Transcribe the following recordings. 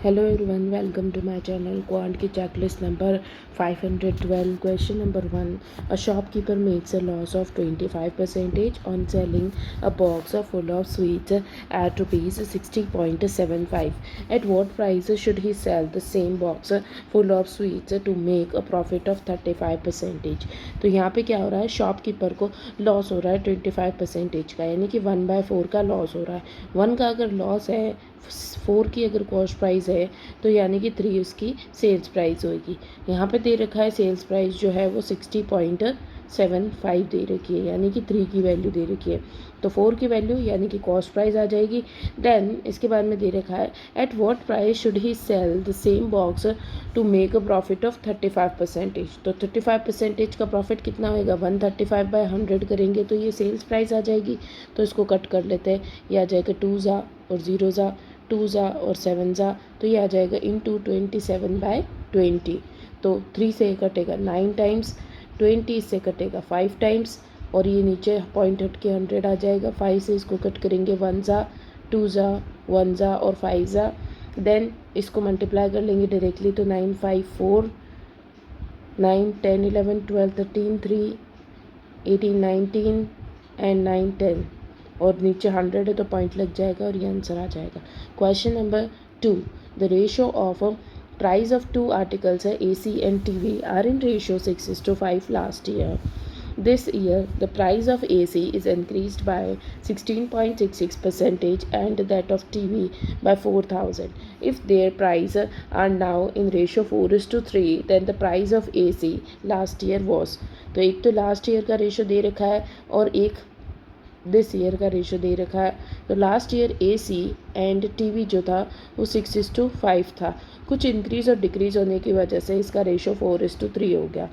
Hello everyone, welcome to my channel Quant की checklist number 512. Question number 1. A shopkeeper makes a loss of 25% on selling a box full of sweets at rupees 60.75. At what price should he sell the same box full of sweets to make a profit of 35%? तो यहाँ पे क्या हो रहा है, shopkeeper को loss हो रहा है 25% का, यानी कि 1/4 का लॉस हो रहा है। 1 का अगर लॉस है, 4 की अगर कॉस्ट प्राइस है तो यानी कि 3 उसकी सेल्स प्राइस होगी। यहाँ पे दे रखा है सेल्स प्राइस जो है वो 60.75 दे रखी है, यानी कि 3 की वैल्यू दे रखी है। तो 4 की वैल्यू यानी कि कॉस्ट प्राइस आ जाएगी। देन इसके बाद में दे रखा है at what price should he sell the same box to make a profit of 35%। तो 35% का प्रॉफिट कितना होएगा, 135/100 करेंगे तो ये सेल्स प्राइस आ जाएगी। तो इसको कट कर लेते हैं, ये आ जाएगा 2 ज़ा और 0 ज़ा, 2 ज़ा और 7 ज़ा, तो ये आ जाएगा इंटू 27/20। तो 3 से कटेगा 9 टाइम्स, 20 से कटेगा 5 टाइम्स, और ये नीचे पॉइंट हट के 100 आ जाएगा। 5 से इसको कट करेंगे 1 ज़ा, 2 ज़ा, 1 ज़ा और 5 ज़ा। देन इसको मल्टीप्लाई कर लेंगे डायरेक्टली, तो 9 5 4, 9 10 11 12 13 3 18 19 एंड 9 10, और नीचे 100 है तो पॉइंट लग जाएगा और ये आंसर आ जाएगा। Question number 2. The ratio of price of 2 articles है AC and TV are in ratio 6:5 last year. This year, the price of AC is increased by 16.66% and that of TV by 4,000. If their price are now in ratio 4:3, then the price of AC last year was. तो एक तो last year का ratio दे रखा है और एक this year का ratio दे रखा है। तो last year AC and TV जो था वो 6:5 था। कुछ इंक्रीज़ और डिक्रीज़ होने की वजह से इसका रेशो 4:3 हो गया।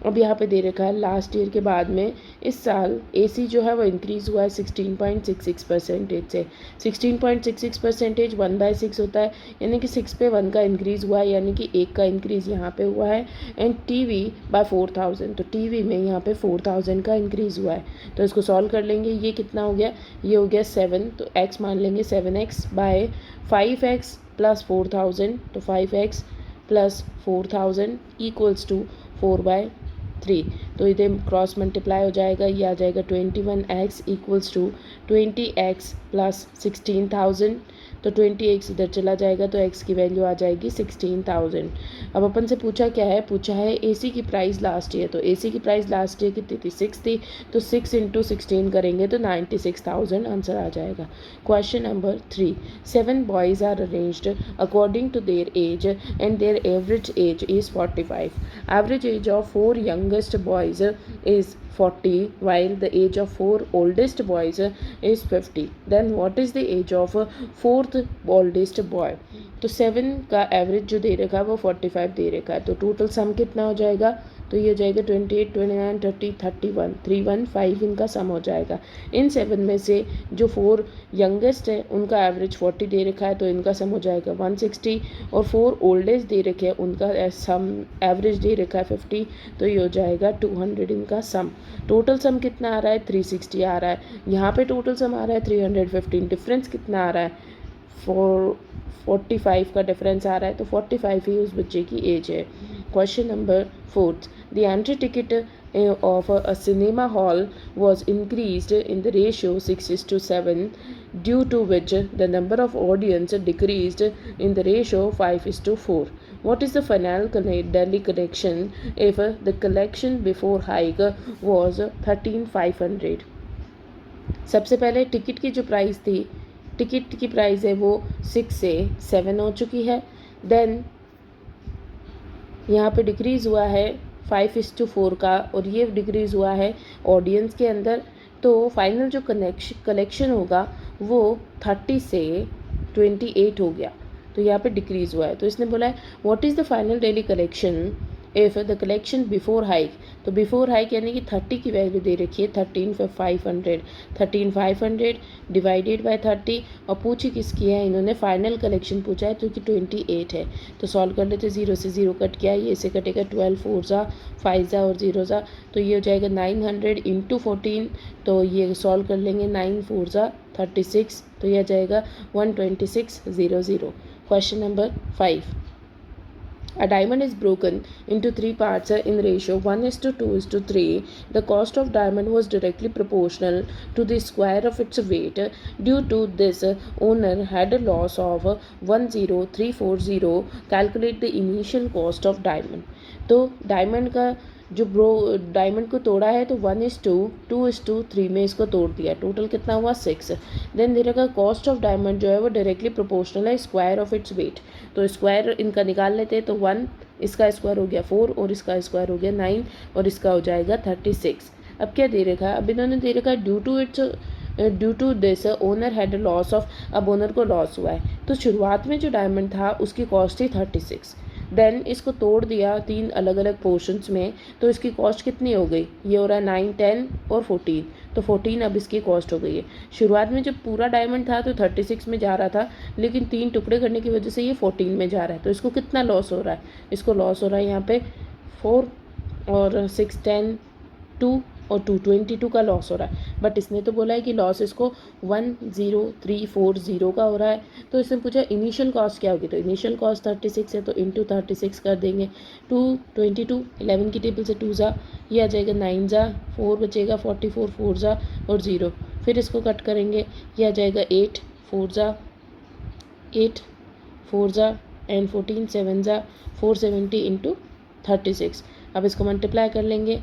अब यहाँ पे दे रखा है लास्ट ईयर के बाद में इस साल AC जो है वो इंक्रीज़ हुआ है 16.66% से। 16.66% 1/6 होता है, यानी कि 6 पे 1 का इंक्रीज़ हुआ है, यानी कि 1 का इंक्रीज़ यहाँ पे हुआ है। एंड TV बाय 4,000, तो TV में यहाँ पे 4,000 का इंक्रीज़ हुआ है। तो इसको सॉल्व कर लेंगे, ये कितना हो गया, ये हो गया 7, तो x मान लेंगे 7x बाय 5x प्लस 4,000, तो 5x प्लस 4,000 इक्वल्स टू 4/3। तो इधर क्रॉस मल्टीप्लाई हो जाएगा, ये आ जाएगा 21x equals to 20x plus 16,000। तो 20x इधर चला जाएगा तो x की वैल्यू आ जाएगी 16,000। अब अपन से पूछा क्या है, पूछा है AC की प्राइस लास्ट ईयर। तो AC की प्राइस लास्ट ईयर कितनी थी, 6 थी, तो 6 × 16 करेंगे तो 96,000 आंसर आ जाएगा। Question number 3. 7 boys are arranged according to their age and their average age is 45. Average age of 4 youngest boys is 40 while the age of 4 oldest boys is 50. Then what is the age of 4th oldest boy? तो 7 का average जो दे रखा है वो 45 दे रखा है। तो total sum कितना हो जाएगा, तो ये हो जाएगा 28 29 30 31 315 इनका सम हो जाएगा। इन 7 में से जो 4 यंगेस्ट है उनका एवरेज 40 दे रखा है, तो इनका सम हो जाएगा 160, और 4 ओल्डेस्ट दे रखे हैं उनका सम एवरेज दे रखा है 50, तो ये हो जाएगा 200 इनका सम। टोटल सम कितना आ रहा है, 360 आ रहा है। यहाँ पे टोटल सम आ रहा है 315। डिफरेंस कितना आ रहा है, 45 का डिफरेंस आ रहा है, तो 45 ही उस बच्चे की एज है। Question number 4. The entry ticket of a cinema hall was increased in the ratio 6:7, due to which the number of audience decreased in the ratio 5:4. What is the final Delhi collection if the collection before hike was 13,500? सबसे पहले ticket की जो price थी, ticket की price है वो 6 से 7 हो चुकी है। देन यहाँ पे डिक्रीज़ हुआ है 5:4 का, और ये डिक्रीज़ हुआ है ऑडियंस के अंदर। तो फाइनल जो कलेक्शन होगा वो 30 से 28 हो गया, तो यहाँ पे डिक्रीज़ हुआ है। तो इसने बोला है what is the final daily collection if the collection before hike. तो बिफोर हाइक यानी कि 30 की वैल्यू दे रखी है 13,500, 13,500 डिवाइडेड बाय 30, और पूछी किसकी है, इन्होंने फाइनल कलेक्शन पूछा है जो कि 28 है। तो सॉल्व कर लेते, 0 से 0 कट किया, ये से कटेगा 12 4 ज़ा 5 ज़ा और 0 ज़ा, तो ये हो जाएगा 900 × 14। तो ये सॉल्व कर लेंगे, 9 4 ज़ा 36, तो यह आ जाएगा 12600। Question number 5, a diamond is broken into three parts in ratio 1:2:3. The cost of diamond was directly proportional to the square of its weight. Due to this, owner had a loss of 10340. Calculate the initial cost of diamond. तो diamond का जो diamond को तोड़ा है तो 1:2:3 में इसको तोड़ दिया, टोटल कितना हुआ 6। देन दे रखा कॉस्ट ऑफ डायमंड जो है वो डायरेक्टली प्रोपोर्शनल है स्क्वायर ऑफ इट्स वेट। तो स्क्वायर इनका निकाल लेते हैं, तो 1 इसका स्क्वायर हो गया 4 और इसका स्क्वायर हो गया 9 और इसका हो जाएगा 36। अब क्या दे रखा है, अब इन्होंने दे रखा है due to this owner had loss of, अब ओनर को लॉस हुआ है। तो शुरुआत में जो डायमंड था उसकी कॉस्ट थी 36, देन इसको तोड़ दिया 3 अलग अलग पोर्शंस में, तो इसकी कॉस्ट कितनी हो गई, ये हो रहा है 9, 10 और 14, तो 14 अब इसकी कॉस्ट हो गई है। शुरुआत में जब पूरा डायमंड था तो 36 में जा रहा था, लेकिन 3 टुकड़े करने की वजह से ये 14 में जा रहा है। तो इसको कितना लॉस हो रहा है, इसको लॉस हो रहा है यहाँ पे 4 और 6, 10, 2 और 2, 22 का लॉस हो रहा है। बट इसने तो बोला है कि लॉस इसको 10340 का हो रहा है। तो इसने पूछा इनिशियल कॉस्ट क्या होगी, तो इनिशियल कॉस्ट 36 है तो इंटू 36 कर देंगे। 2, 22, 11 की टेबल से 2 जा, ये आ जाएगा 9 जा, 4 बचेगा 44, 4 जा और 0, फिर इसको कट करेंगे, ये आ जाएगा 8, 4 जा 8, 4 जा एंड 14, 7 जा 470 इंटू 36। अब इसको मल्टीप्लाई कर लेंगे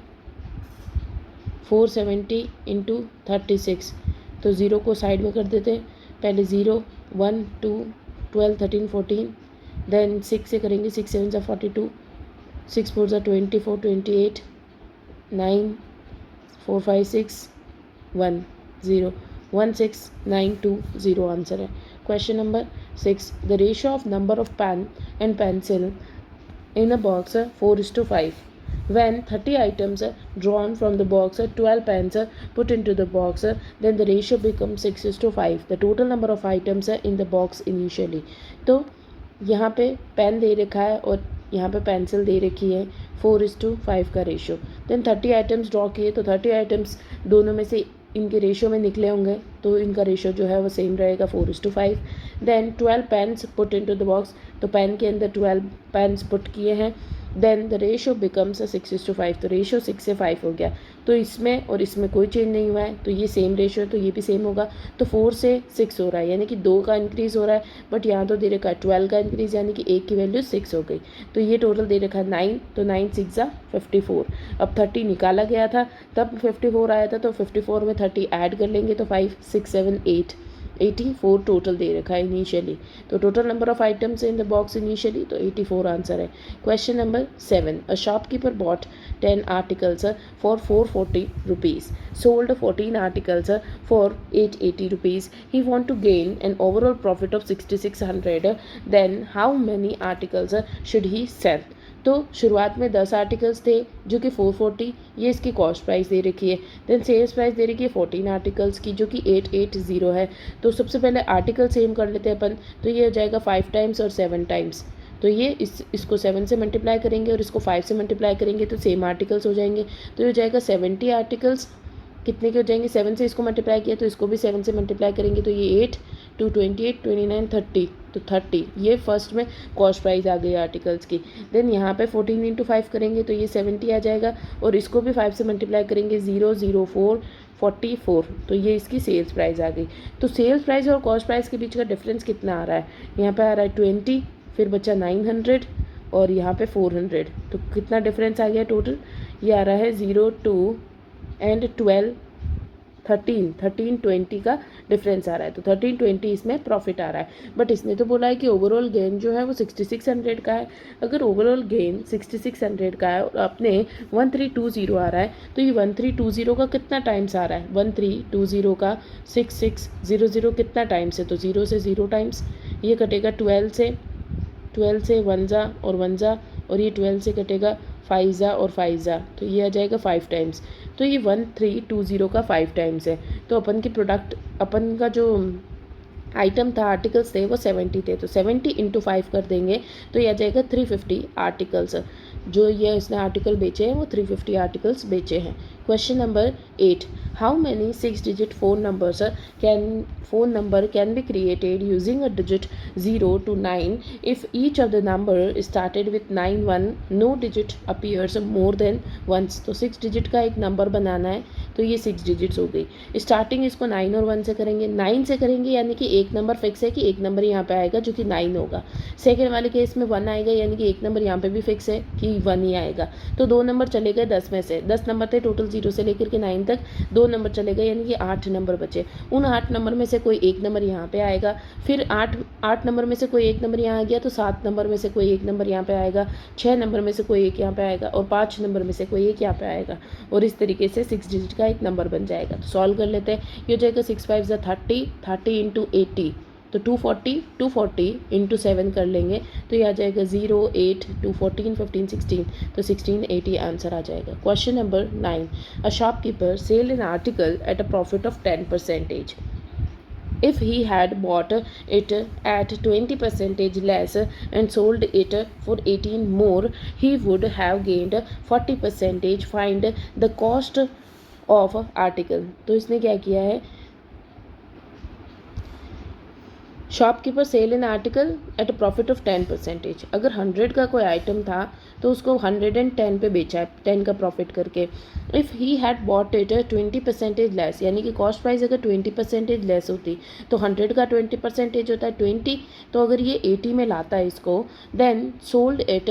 470 इंटू 36, तो 0 को साइड में कर देते हैं, पहले 0, 1, 2, 12, 13, 14, देन 6 से करेंगे, 6 7 जा 42, 6 4 जा 24, 28, 9, 4 5 6 1 0, 16920 आंसर है। Question number 6, the ratio of number of pen and pencil in a box 4:5. When 30 items drawn from the box, 12 pens put into the box, then the ratio becomes 6:5. The total number of items in the box initially. तो यहाँ पे pen दे रखा है और यहाँ पे pencil दे रखी है, 4:5 का रेशियो। देन 30 आइटम्स ड्रॉ किए, तो 30 आइटम्स दोनों में से इनके रेशियो में निकले होंगे, तो इनका रेशियो जो है वो सेम रहेगा 4:5। Then 12 pens put into the box, तो पेन के अंदर 12 पेन्स पुट किए हैं, देन द रेशियो बिकम्स 6:5, तो रेशियो 6 से 5 हो गया। तो इसमें और इसमें कोई चेंज नहीं हुआ है, तो ये सेम रेशियो है, तो ये भी सेम होगा। तो 4 से 6 हो रहा है, यानी कि 2 का इंक्रीज़ हो रहा है, बट यहाँ तो दे रखा है 12 का इंक्रीज़, यानी कि 1 की वैल्यू 6 हो गई। तो ये टोटल दे रखा है 9, तो 9 6 जा 54। अब 30 निकाला गया था तब 54 आया था, तो 54 में 30 ऐड कर लेंगे, तो 5 6 7 8 84 टोटल दे रखा है इनिशियली। तो total number of items in the box initially, तो 84 आंसर है। Question number 7, a shopkeeper bot 10 articles for 440 rupees, sold 14 articles for 880 rupees. He want to gain an overall profit of 6600. Then how many articles should he sell? तो शुरुआत में 10 articles थे जो कि 440, ये इसकी कॉस्ट प्राइस दे रखी है। देन सेल्स प्राइस दे रखी है 14 आर्टिकल्स की जो कि 880 है। तो सबसे पहले आर्टिकल सेम कर लेते हैं अपन, तो ये हो जाएगा 5 टाइम्स और 7 टाइम्स। तो ये इसको 7 से मल्टीप्लाई करेंगे और इसको 5 से मल्टीप्लाई करेंगे तो सेम आर्टिकल्स हो जाएंगे। तो ये हो जाएगा 70 आर्टिकल्स, कितने के हो जाएंगे, 7 से इसको मल्टीप्लाई किया तो इसको भी 7 से मल्टीप्लाई करेंगे, तो ये 8, 2 28, 29 30, तो 30 ये फर्स्ट में कॉस्ट प्राइस आ गई आर्टिकल्स की। देन यहाँ पे 14 इंटू 5 करेंगे तो ये 70 आ जाएगा और इसको भी 5 से मल्टीप्लाई करेंगे, 004 44, तो ये इसकी सेल्स प्राइस आ गई। तो सेल्स प्राइस और कॉस्ट प्राइस के बीच का डिफरेंस कितना आ रहा है, यहाँ पे आ रहा है 20, फिर बचा 900 और यहाँ पे 400, तो कितना डिफरेंस आ गया टोटल, ये आ रहा है 0 2 एंड 12 13 20 का डिफरेंस आ रहा है। तो 13 20 इसमें प्रॉफिट आ रहा है। बट इसने तो बोला है कि ओवरऑल गेन जो है वो 6600 का है। अगर ओवरऑल गेन 6600 का है और अपने 1320 आ रहा है, तो ये 1320 का कितना टाइम्स आ रहा है, 1320 का 6600 कितना टाइम्स है, तो 0 से 0 टाइम्स, ये कटेगा 12 से 1 जा और 1 जा, और ये 12 से कटेगा 5 जा और 5 जा, तो ये आ जाएगा 5 टाइम्स। तो ये 1320 का 5 टाइम्स है। तो अपन का जो आइटम था, आर्टिकल्स थे वो 70 थे, तो 70 इंटू 5 कर देंगे तो ये आ जाएगा 350 आर्टिकल्स। जो ये इसने आर्टिकल बेचे हैं वो 350 आर्टिकल्स बेचे हैं। Question number 8. How many 6-digit phone number can be created using a digit 0 to 9 if each of the number started with 9 1, no digit appears more than once. तो 6 डिजिट का एक नंबर बनाना है, तो ये 6 डिजिट्स हो गई। स्टार्टिंग इसको 9 और 1 से करेंगे, 9 से करेंगे यानी कि एक नंबर फिक्स है कि एक नंबर यहाँ पे आएगा जो कि 9 होगा। सेकेंड वाले केस में 1 आएगा यानी कि एक नंबर यहाँ पे भी फिक्स है कि 1 ही आएगा। तो 2 नंबर चले गए 10 में से, 10 नंबर थे टोटल 0 से लेकर के 9 तक, 2 नंबर चले गए यानी कि 8 नंबर बचे। उन 8 नंबर में से कोई एक नंबर यहाँ पे आएगा, फिर 8 नंबर में से कोई एक नंबर यहाँ आ गया तो 7 नंबर में से कोई एक नंबर यहाँ पे आएगा, 6 नंबर में से कोई एक यहाँ पे आएगा और 5 नंबर में से कोई एक यहाँ पे आएगा और इस तरीके से 6 डिजिट का एक नंबर बन जाएगा। तो सॉल्व कर लेते हैं। ये हो जाएगा 6 5 30, 30 इंटू 80 तो 240 इंटू 7 कर लेंगे तो ये आ जाएगा 0 8 2 14 15 16 तो 1680 आंसर आ जाएगा। Question number 9. A shopkeeper sell an article at a profit of 10%. If he had bought it at 20% less and sold it for 18 more, he would have gained 40%. Find the cost of article. तो इसने क्या किया है, shopkeeper sell an article at a profit of 10%। अगर 100 का कोई item था तो उसको 110 पे बेचा है 10 का प्रॉफिट करके। If he had bought it 20% less, यानी कि कॉस्ट प्राइस अगर 20% लेस होती तो 100 का 20% होता है 20, तो अगर ये 80 में लाता है इसको, देन सोल्ड इट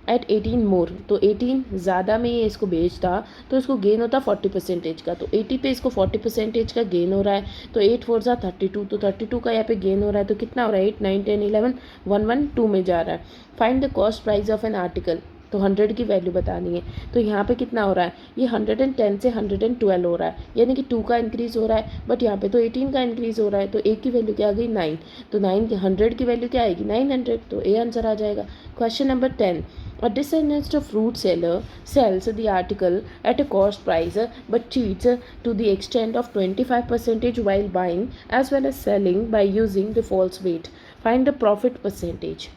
एट 18 मोर, तो 18 ज़्यादा में ये इसको बेचता तो इसको गेन होता 40% का। तो 80 पे इसको 40% का गेन हो रहा है, तो 8 4 जा 32, तो 32 का यहाँ पे गेन हो रहा है। तो कितना हो रहा है 8 9 10 11 1 1 2 में जा रहा है। Find the cost price of an article, तो 100 की वैल्यू बतानी है। तो यहाँ पे कितना हो रहा है, ये 110 से 112 हो रहा है, यानी कि 2 का इंक्रीज़ हो रहा है, बट यहाँ पे तो 18 का इंक्रीज़ हो रहा है। तो एक की वैल्यू क्या आ गई 9, तो 9 की 100 की वैल्यू क्या आएगी 900, तो ए आंसर आ जाएगा। Question number 10. A dishonest fruit seller sells the article at a cost price but cheats to the extent of 25% while buying as well as selling by using the false weight. Find the profit percentage.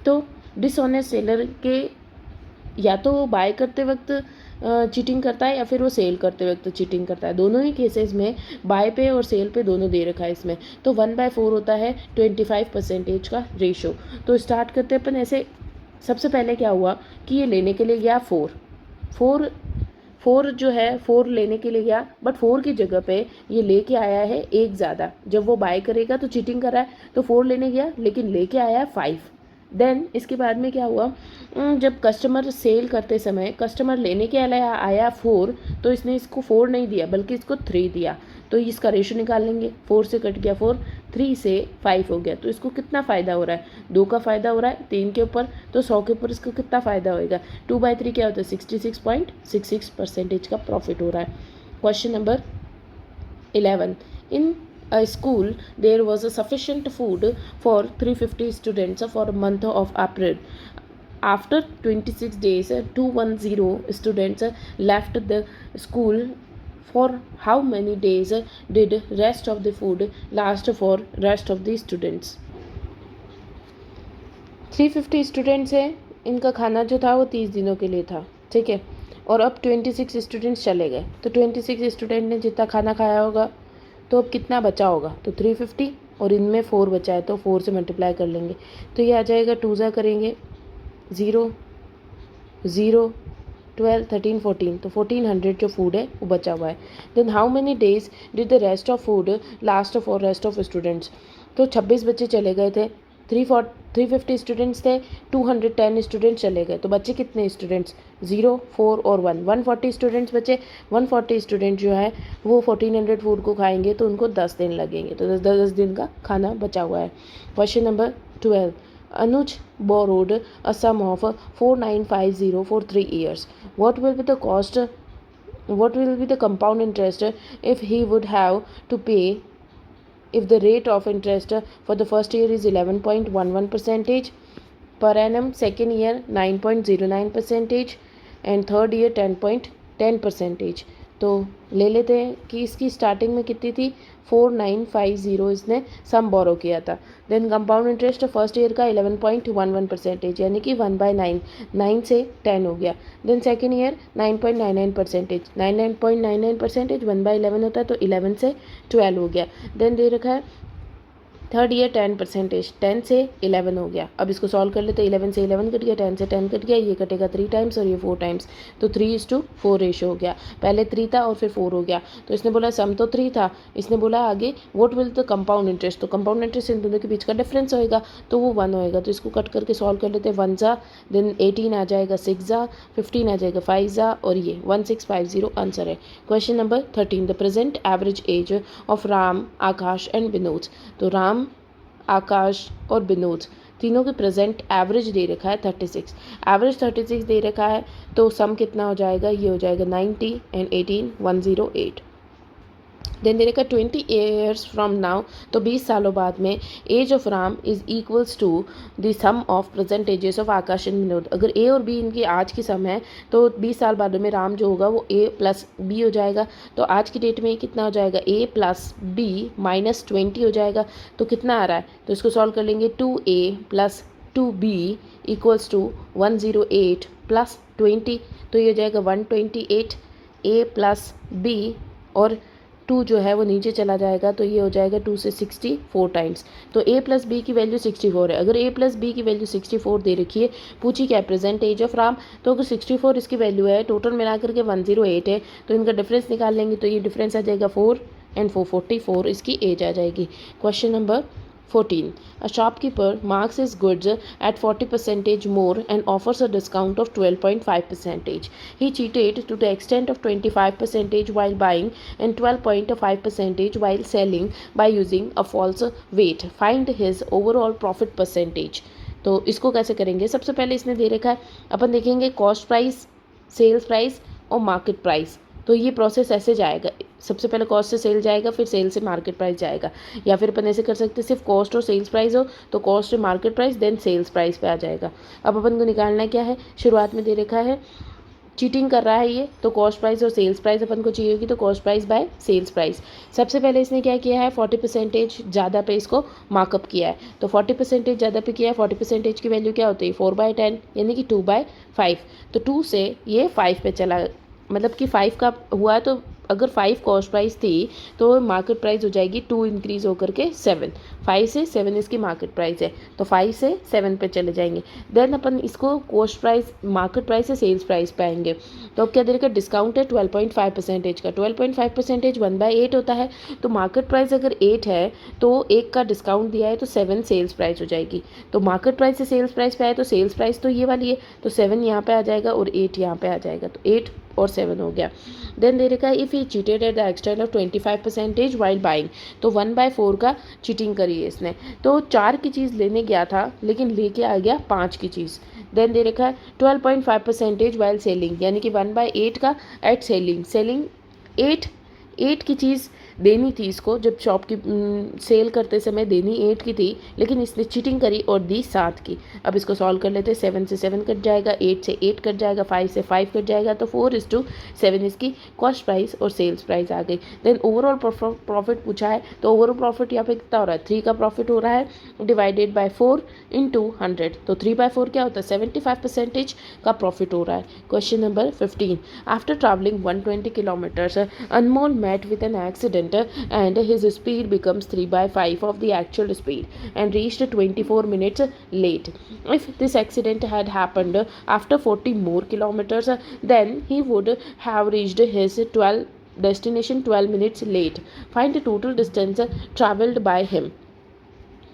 तो dishonest seller के या तो वो bye करते वक्त cheating करता है या फिर वो सेल करते वक्त चीटिंग करता है। दोनों ही केसेस में बाय पे और सेल पे दोनों दे रखा है इसमें। तो 1/4 होता है 25% का रेशो। तो स्टार्ट करते अपन ऐसे, सबसे पहले क्या हुआ कि ये लेने के लिए गया 4 जो है 4 लेने के लिए गया, बट 4 की जगह पे ये लेके आया है एक ज़्यादा। जब वो बाय करेगा तो चीटिंग कर रहा है, तो 4 लेने गया लेकिन लेके आया है 5। देन इसके बाद में क्या हुआ, जब कस्टमर सेल करते समय कस्टमर लेने के लिए आया 4, तो इसने इसको 4 नहीं दिया बल्कि इसको 3 दिया। तो इसका रेशो निकाल लेंगे, 4 से कट गया 4, 3 से 5 हो गया। तो इसको कितना फ़ायदा हो रहा है, 2 का फ़ायदा हो रहा है 3 के ऊपर, तो 100 के ऊपर इसको कितना फ़ायदा होएगा 2/3 क्या होता है 66.66% का प्रॉफिट हो रहा है। Question number 11. In a school, there was a sufficient food for 350 students for a month of April. After 26 days, 210 students left the school. For how many days did rest of the food last for rest of the students? 350 students हैं, इनका खाना जो था वो 30 दिनों के लिए था, ठीक है। और अब 26 स्टूडेंट्स चले गए, तो 26 स्टूडेंट ने जितना खाना खाया होगा तो अब कितना बचा होगा, तो 350 और इनमें 4 बचा है तो 4 से मल्टीप्लाई कर लेंगे। तो ये आ जाएगा 2 ज़ा करेंगे 0 0 12 13 14, तो 1400 जो फूड है वो बचा हुआ है। Then how many days did the rest of food last for rest of students, तो 26 बच्चे चले गए थे, 350 स्टूडेंट्स थे, 210 स्टूडेंट्स चले गए, तो बच्चे कितने स्टूडेंट्स 0 4 और 1, 140 स्टूडेंट्स बचे। 140 स्टूडेंट जो है वो 1400 फूड को खाएंगे तो उनको 10 दिन लगेंगे, तो 10 दिन का खाना बचा हुआ है। Question number 12. Anuj borrowed a sum of 4950 for 3 years. What will be the cost? What will be the compound interest if he would have to pay if the rate of interest for the first year is 11.11% per annum, second year 9.09% and third year 10.10%. तो ले लेते हैं कि इसकी starting में कितनी थी 4950 इसने सम बोरो किया था। Then compound interest first year का 11.11%, यानी कि 1/9, 9 से 10 हो गया। देन सेकेंड ईयर 9.99%, 99.99% 1/11 होता है तो 11 से 12 हो गया। देन दे रखा है थर्ड ईयर 10%, 10 से 11 हो गया। अब इसको सॉल्व कर लेते हैं, 11 से 11 कट गया, 10 से 10 कट गया, ये कटेगा 3 टाइम्स और ये 4 टाइम्स, तो 3:4 रेशो हो गया। पहले 3 था और फिर 4 हो गया। तो इसने बोला सम तो 3 था, इसने बोला आगे what will the compound interest, तो कंपाउंड इंटरेस्ट इन दोनों के बीच का डिफरेंस होएगा तो वो 1 होएगा। तो इसको कट करके सॉल्व कर लेते हैं, 1 जा, देन 18 आ जाएगा, 6 जा, 15 आ जाएगा, 5 जा, और ये 1650 आंसर है। Question number 13, the present average age of Ram, Akash and Vinod. तो राम, आकाश और विनोद तीनों के प्रेजेंट एवरेज दे रखा है 36, एवरेज 36 दे रखा है, तो सम कितना हो जाएगा, ये हो जाएगा 90 एंड 18 108। देन दे रखा 20 ईयर्स फ्रॉम नाउ, तो 20 सालों बाद में age of Ram is equals to the sum of present ages of Akash and Vinod. अगर ए और बी इनकी आज की सम है तो 20 साल बाद में राम जो होगा वो ए प्लस बी हो जाएगा। तो आज की डेट में कितना हो जाएगा, ए प्लस बी माइनस 20 हो जाएगा। तो कितना आ रहा है, तो इसको सॉल्व कर लेंगे, 2a plus 2b equals to 108 plus 20, तो ये हो जाएगा 128, a प्लस b और 2 जो है वो नीचे चला जाएगा, तो ये हो जाएगा 2 से 64 टाइम्स। तो a प्लस बी की वैल्यू 64 है। अगर a प्लस बी की वैल्यू 64 दे रखी है, पूछी क्या प्रेजेंट एज ऑफ राम, तो अगर 64 इसकी वैल्यू है, टोटल मिलाकर के 108 है, तो इनका डिफरेंस निकाल लेंगे, तो ये डिफरेंस आ जाएगा 4 एंड 444 इसकी एज आ जाएगी। Question number 14, a shopkeeper marks his goods at 40% more and offers a discount of 12.5%. He cheated to the extent of 25% while buying and 12.5% while selling by using a false weight. Find his overall profit percentage. तो इसको कैसे करेंगे, सबसे पहले इसने दे रखा है, अपन देखेंगे कॉस्ट प्राइस, सेल्स प्राइस और मार्केट प्राइस। तो ये प्रोसेस ऐसे जाएगा, सबसे पहले कॉस्ट से सेल जाएगा, फिर सेल से मार्केट प्राइस जाएगा, या फिर अपन ऐसे कर सकते हैं सिर्फ कॉस्ट और सेल्स प्राइस हो तो कॉस्ट से market price then sales price पे आ जाएगा। अब अपन को निकालना क्या है, शुरुआत में दे रखा है चीटिंग कर रहा है ये, तो कॉस्ट प्राइस और सेल्स प्राइस अपन को चाहिए होगी, तो cost price by sales price. सबसे पहले इसने क्या किया है, 40% ज़्यादा पे इसको मार्कअप किया है, तो 40% ज़्यादा पे किया है। 40% की वैल्यू क्या होती है, 4/10 यानी कि 2/5, तो 2 से ये 5 पे चला, मतलब कि 5 का हुआ, तो अगर 5 कॉस्ट प्राइस थी तो मार्केट प्राइस हो जाएगी 2 इंक्रीज होकर के 7, 5 से 7 इसकी मार्केट प्राइस है, तो 5 से 7 पे चले जाएंगे। देन अपन इसको कॉस्ट प्राइस मार्केट प्राइस से सेल्स प्राइस पे आएंगे, तो अब क्या दे रखा है, डिस्काउंट है 12.5% का, 12.5% 1/8 होता है, तो मार्केट प्राइस अगर 8 है तो 1 का डिस्काउंट दिया है तो 7 सेल्स प्राइस हो जाएगी। तो मार्केट प्राइस से सेल्स प्राइस पे आए तो सेल्स प्राइस तो ये वाली है, तो 7 यहाँ पे आ जाएगा और 8 यहाँ पे आ जाएगा, तो 8 और 7 हो गया। देन दे रखा है if he cheated at the extent of 25% while buying, तो 1/4 का चीटिंग करी है इसने, तो 4 की चीज़ लेने गया था लेकिन लेके आ गया 5 की चीज़। देन दे रखा है 12.5% वाइल सेलिंग, यानी कि 1/8 का एट सेलिंग, सेलिंग 8 की चीज़ देनी थी इसको, जब शॉप की सेल करते समय देनी 8 की थी, लेकिन इसने चीटिंग करी और दी 7 की। अब इसको सॉल्व कर लेते हैं, 7 से 7 कट जाएगा, 8 से 8 कट जाएगा, 5 से 5 कट जाएगा, तो 4:7 इसकी कॉस्ट प्राइस और सेल्स प्राइस आ गई। देन ओवरऑल प्रॉफिट पूछा है, तो ओवरऑल प्रॉफिट यहाँ पे कितना हो रहा है, 3 का प्रॉफिट हो रहा है, डिवाइडेड बाय 4 × 100, तो 3/4 क्या होता है, 75% का प्रॉफिट हो रहा है। Question number 15, after travelling 120 kilometres Anmol met with an accident and his speed becomes 3/5 of the actual speed and reached 24 minutes late. If this accident had happened after 40 more kilometers, then he would have reached his destination 12 minutes late. Find the total distance traveled by him.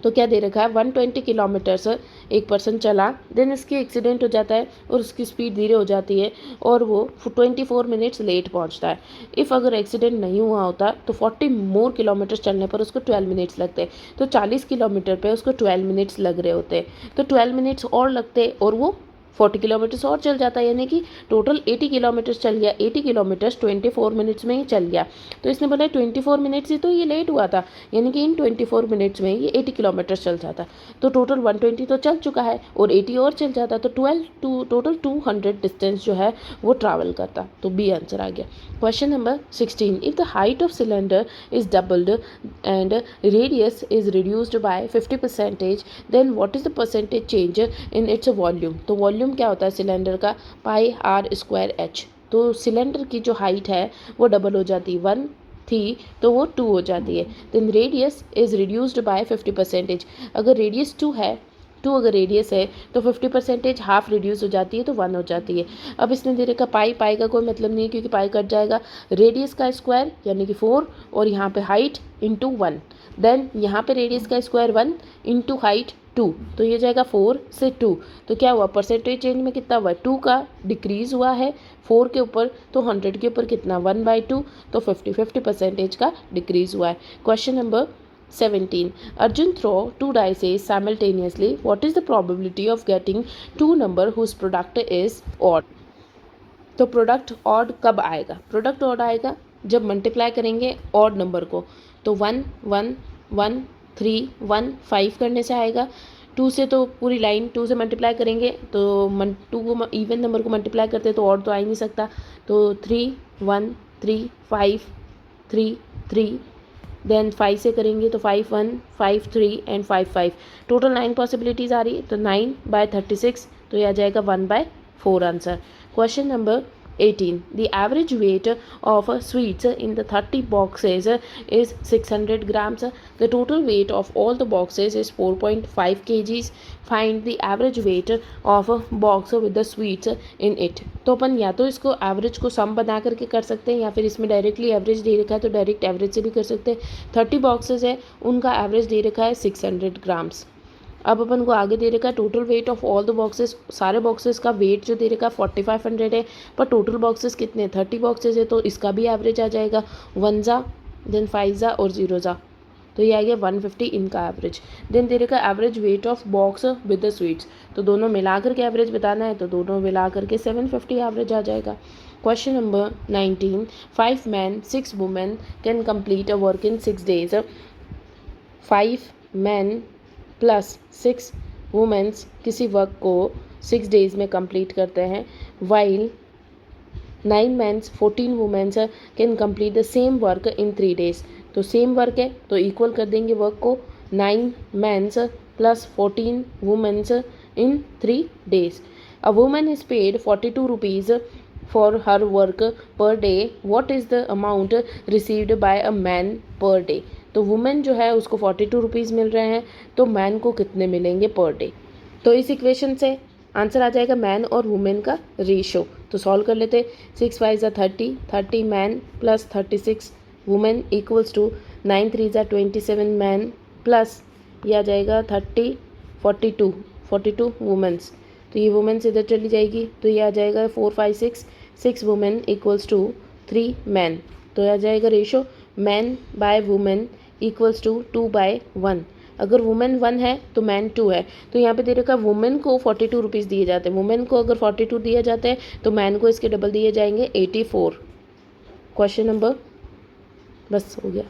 तो क्या दे रखा है, 120 kilometres एक person चला, then इसकी accident हो जाता है और उसकी स्पीड धीरे हो जाती है और वो 24 मिनट्स लेट पहुंचता है। इफ़ अगर एक्सीडेंट नहीं हुआ होता तो 40 मोर किलोमीटर्स चलने पर उसको 12 मिनट्स लगते, तो 40 किलोमीटर पे उसको 12 मिनट्स लग रहे होते, तो 12 मिनट्स और लगते और वो 40 किलोमीटर्स और चल जाता है, यानी कि टोटल 80 किलोमीटर्स चल गया। 80 किलोमीटर्स 24 मिनट्स में ही चल गया। तो इसने बोला 24 मिनट्स ही तो ये लेट हुआ था, यानी कि इन 24 मिनट्स में ये 80 किलोमीटर्स चल जाता। तो टोटल 120 तो चल चुका है और 80 और चल जाता, तो टोटल 200 डिस्टेंस जो है वो ट्रैवल करता। तो बी आंसर आ गया। Question number 16, if the height of cylinder is doubled and radius is reduced by 50%, then what is the percentage change in its volume. तो वॉल्यूम क्या होता है सिलेंडर का, पाई आर स्क्वायर एच। तो cylinder की जो हाइट है वो डबल हो जाती है, 1 थी तो वो 2 हो जाती है। Then radius is reduced by 50%, अगर रेडियस 2 है, 2 अगर रेडियस है तो 50% हाफ रिड्यूस हो जाती है, तो 1 हो जाती है। अब इसने दे रखा पाई, पाई का कोई मतलब नहीं है क्योंकि पाई कट जाएगा। रेडियस का स्क्वायर यानी कि 4 और यहाँ पे हाइट इंटू 1, देन यहाँ पे रेडियस का स्क्वायर 1 इंटू हाइट 2, तो ये जाएगा 4 से 2। तो क्या हुआ परसेंटेज चेंज में कितना हुआ, 2 का डिक्रीज़ हुआ है 4 के ऊपर, तो 100 के ऊपर कितना 1/2, तो 50% का डिक्रीज़ हुआ है। Question number 17, Arjun throw 2 dice simultaneously. What is the probability of getting 2 number whose product is odd? तो प्रोडक्ट ऑड कब आएगा, प्रोडक्ट ऑड आएगा जब मल्टीप्लाई करेंगे ऑड नंबर को। तो 1 1 1 3 1 5 करने से आएगा। 2 से तो पूरी लाइन 2 से मल्टीप्लाई करेंगे, तो 2 को इवन नंबर को मल्टीप्लाई करते तो ऑड तो आ ही नहीं सकता। तो 3 1 3 5 3 3, देन 5 से करेंगे तो 5 1 5 3 एंड 5 5, टोटल 9 पॉसिबिलिटीज़ आ रही है। तो 9/36, तो यह आ जाएगा 1/4 answer. Question number 18, the average weight of sweets in the 30 boxes is 600 grams. The total weight of all the boxes is 4.5 kgs. Find the average weight of a box with the sweets in it. तो अपन या तो इसको average को सम बना करके कर सकते हैं, या फिर इसमें डायरेक्टली एवरेज दे रखा है तो डायरेक्ट एवरेज से भी कर सकते हैं। 30 बॉक्सेस है, उनका एवरेज दे रखा है 600 ग्राम्स। अब अपन को आगे दे रखा है total weight of all the boxes, सारे बॉक्सेस का वेट जो दे रखा है 4500 है, पर टोटल बॉक्सेस कितने 30 बॉक्सेस है, तो इसका भी एवरेज आ जाएगा 1 जा देन 5 जा और 0 जा, तो ये आ गया 150 इनका एवरेज। देन दे रखा है average weight of box with the sweets, तो दोनों मिला करके एवरेज बताना है, तो दोनों मिला करके 750 एवरेज आ जाएगा। Question number 19, 5 men 6 women can complete a work in 6 days. 5 men plus 6 womens किसी वर्क को 6 डेज़ में कंप्लीट करते हैं, while 9 mens 14 womens can complete the same work in 3 days. तो सेम वर्क है तो इक्वल कर देंगे वर्क को, 9 mens plus 14 womens in 3 days. A woman is paid 42 rupees for her work per day. What is the amount received by a man per day. तो women जो है उसको 42 रुपीज़ मिल रहे हैं, तो मैन को कितने मिलेंगे पर डे। तो इस इक्वेशन से आंसर आ जाएगा मैन और वुमेन का रेशो। तो सॉल्व कर लेते, 6 5 ज़ा 30, 30 man plus 36 women equals to 9 3 ज़ा 27 मैन प्लस ये आ जाएगा 30 42 वुमेंस। तो ये वुमेन्स इधर चली जाएगी, तो ये आ जाएगा 4 5 6 वुमेन इक्वल्स टू 3 मैन। तो आ जाएगा ratio man by women equals to 2/1। अगर वुमेन 1 है तो मैन 2 है, तो यहाँ पे दे रखा है वुमेन को 42 रुपीज़ दिए जाते हैं। वुमेन को अगर 42 दिए जाते हैं तो मैन को इसके डबल दिए जाएंगे 84। क्वेश्चन नंबर बस हो गया।